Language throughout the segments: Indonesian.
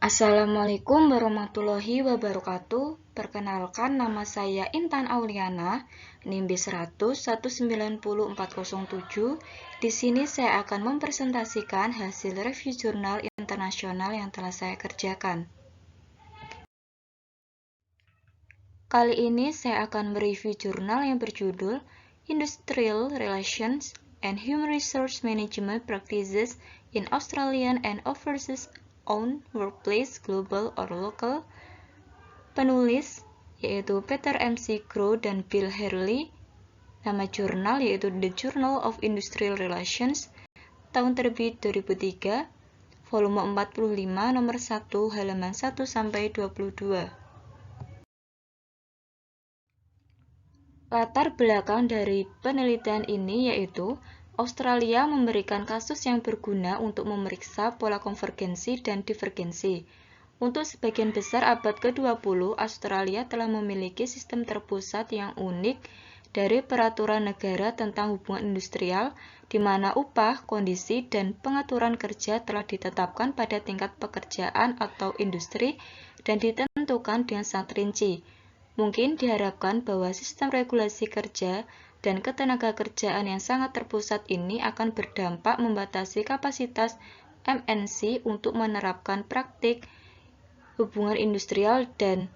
Assalamualaikum warahmatullahi wabarakatuh. Perkenalkan, nama saya Intan Auliana, NIM B100190407. Di sini saya akan mempresentasikan hasil review jurnal internasional yang telah saya kerjakan. Kali ini saya akan mereview jurnal yang berjudul Industrial Relations and Human Resource Management Practices in Australian and Overseas Owned Workplace, Global or Local. Penulis yaitu Peter MC Crow dan Bill Hurley. Nama jurnal yaitu The Journal of Industrial Relations. Tahun terbit 2003, volume 45, nomor 1, halaman 1-22. Latar belakang dari penelitian ini yaitu Australia memberikan kasus yang berguna untuk memeriksa pola konvergensi dan divergensi. Untuk sebagian besar abad ke-20, Australia telah memiliki sistem terpusat yang unik dari peraturan negara tentang hubungan industrial, di mana upah, kondisi, dan pengaturan kerja telah ditetapkan pada tingkat pekerjaan atau industri dan ditentukan dengan sangat rinci. Mungkin diharapkan bahwa sistem regulasi kerja dan ketenagakerjaan yang sangat terpusat ini akan berdampak membatasi kapasitas MNC untuk menerapkan praktik hubungan industrial dan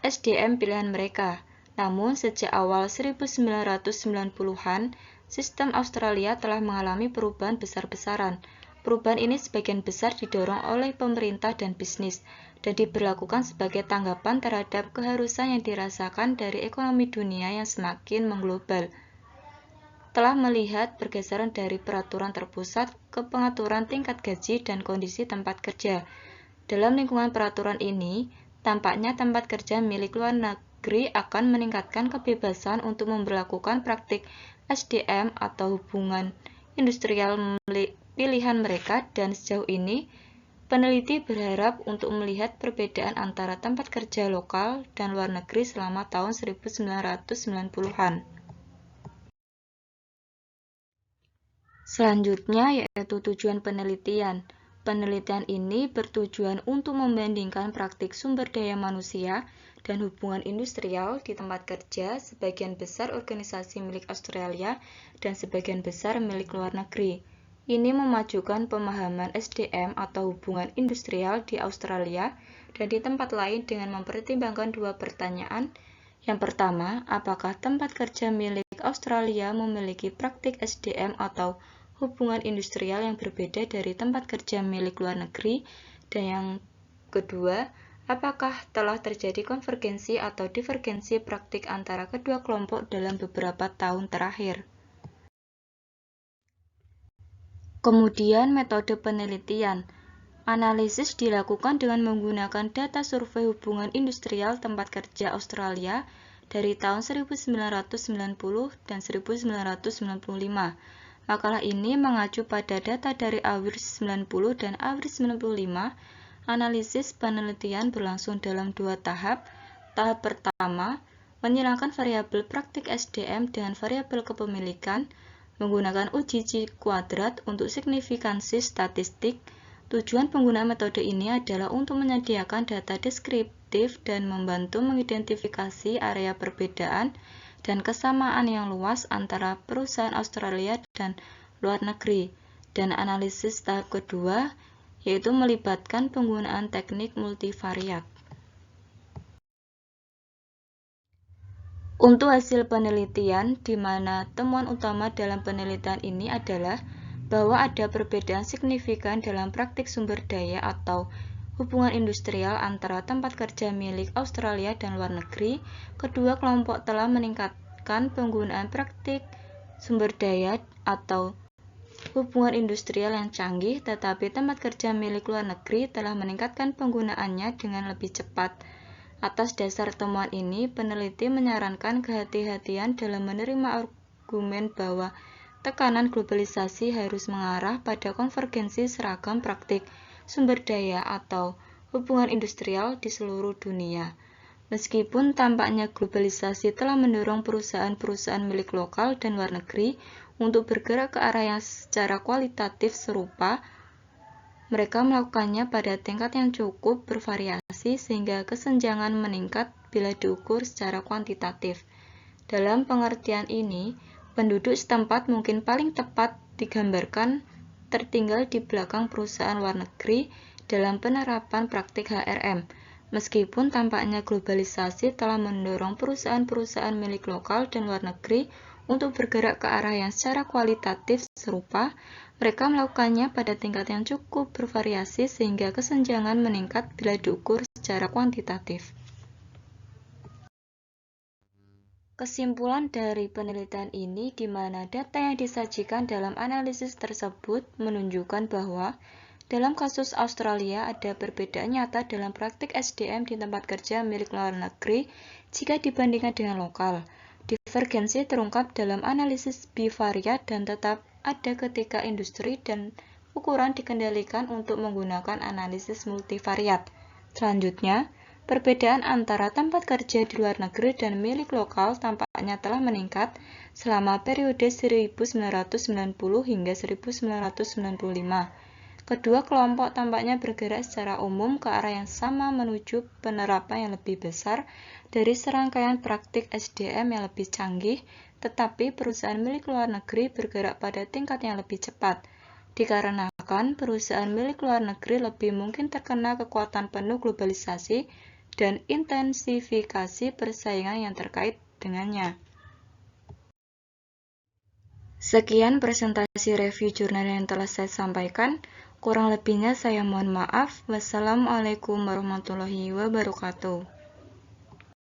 SDM pilihan mereka. Namun, sejak awal 1990-an, sistem Australia telah mengalami perubahan besar-besaran. Perubahan ini sebagian besar didorong oleh pemerintah dan bisnis, dan diberlakukan sebagai tanggapan terhadap keharusan yang dirasakan dari ekonomi dunia yang semakin mengglobal. Telah melihat pergeseran dari peraturan terpusat ke pengaturan tingkat gaji dan kondisi tempat kerja. Dalam lingkungan peraturan ini, tampaknya tempat kerja milik luar negeri akan meningkatkan kebebasan untuk memberlakukan praktik SDM atau hubungan industrial pilihan mereka, dan sejauh ini peneliti berharap untuk melihat perbedaan antara tempat kerja lokal dan luar negeri selama tahun 1990-an. Selanjutnya yaitu tujuan penelitian. Penelitian ini bertujuan untuk membandingkan praktik sumber daya manusia dan hubungan industrial di tempat kerja sebagian besar organisasi milik Australia dan sebagian besar milik luar negeri. Ini memajukan pemahaman SDM atau hubungan industrial di Australia dan di tempat lain dengan mempertimbangkan dua pertanyaan. Yang pertama, apakah tempat kerja milik Australia memiliki praktik SDM atau hubungan industrial yang berbeda dari tempat kerja milik luar negeri? Dan yang kedua, apakah telah terjadi konvergensi atau divergensi praktik antara kedua kelompok dalam beberapa tahun terakhir? Kemudian metode penelitian. Analisis dilakukan dengan menggunakan data survei hubungan industrial tempat kerja Australia dari tahun 1990 dan 1995. Makalah ini mengacu pada data dari AWIRS 90 dan AWIRS 95. Analisis penelitian berlangsung dalam dua tahap. Tahap pertama, menyilangkan variabel praktik SDM dengan variabel kepemilikan menggunakan uji G-kuadrat untuk signifikansi statistik. Tujuan penggunaan metode ini adalah untuk menyediakan data deskriptif dan membantu mengidentifikasi area perbedaan dan kesamaan yang luas antara perusahaan Australia dan luar negeri. Dan analisis tahap kedua yaitu melibatkan penggunaan teknik multivariat. Untuk hasil penelitian, di mana temuan utama dalam penelitian ini adalah bahwa ada perbedaan signifikan dalam praktik sumber daya atau hubungan industrial antara tempat kerja milik Australia dan luar negeri. Kedua kelompok telah meningkatkan penggunaan praktik sumber daya atau hubungan industrial yang canggih, tetapi tempat kerja milik luar negeri telah meningkatkan penggunaannya dengan lebih cepat. Atas dasar temuan ini, peneliti menyarankan kehati-hatian dalam menerima argumen bahwa tekanan globalisasi harus mengarah pada konvergensi seragam praktik sumber daya atau hubungan industrial di seluruh dunia. Meskipun tampaknya globalisasi telah mendorong perusahaan-perusahaan milik lokal dan luar negeri untuk bergerak ke arah yang secara kualitatif serupa, Mereka melakukannya pada tingkat yang cukup bervariasi sehingga kesenjangan meningkat bila diukur secara kuantitatif. Dalam pengertian ini, penduduk setempat mungkin paling tepat digambarkan tertinggal di belakang perusahaan luar negeri dalam penerapan praktik HRM. Meskipun tampaknya globalisasi telah mendorong perusahaan-perusahaan milik lokal dan luar negeri untuk bergerak ke arah yang secara kualitatif serupa, mereka melakukannya pada tingkat yang cukup bervariasi sehingga kesenjangan meningkat bila diukur secara kuantitatif. Kesimpulan dari penelitian ini di mana data yang disajikan dalam analisis tersebut menunjukkan bahwa dalam kasus Australia ada perbedaan nyata dalam praktik SDM di tempat kerja milik luar negeri jika dibandingkan dengan lokal. Divergensi terungkap dalam analisis bivariat dan tetap ada ketika industri dan ukuran dikendalikan untuk menggunakan analisis multivariat. Selanjutnya, perbedaan antara tempat kerja di luar negeri dan milik lokal tampaknya telah meningkat selama periode 1990 hingga 1995. Kedua kelompok tampaknya bergerak secara umum ke arah yang sama menuju penerapan yang lebih besar dari serangkaian praktik SDM yang lebih canggih, tetapi perusahaan milik luar negeri bergerak pada tingkat yang lebih cepat, dikarenakan perusahaan milik luar negeri lebih mungkin terkena kekuatan penuh globalisasi dan intensifikasi persaingan yang terkait dengannya. Sekian presentasi review jurnal yang telah saya sampaikan. Kurang lebihnya saya mohon maaf. Wassalamualaikum warahmatullahi wabarakatuh.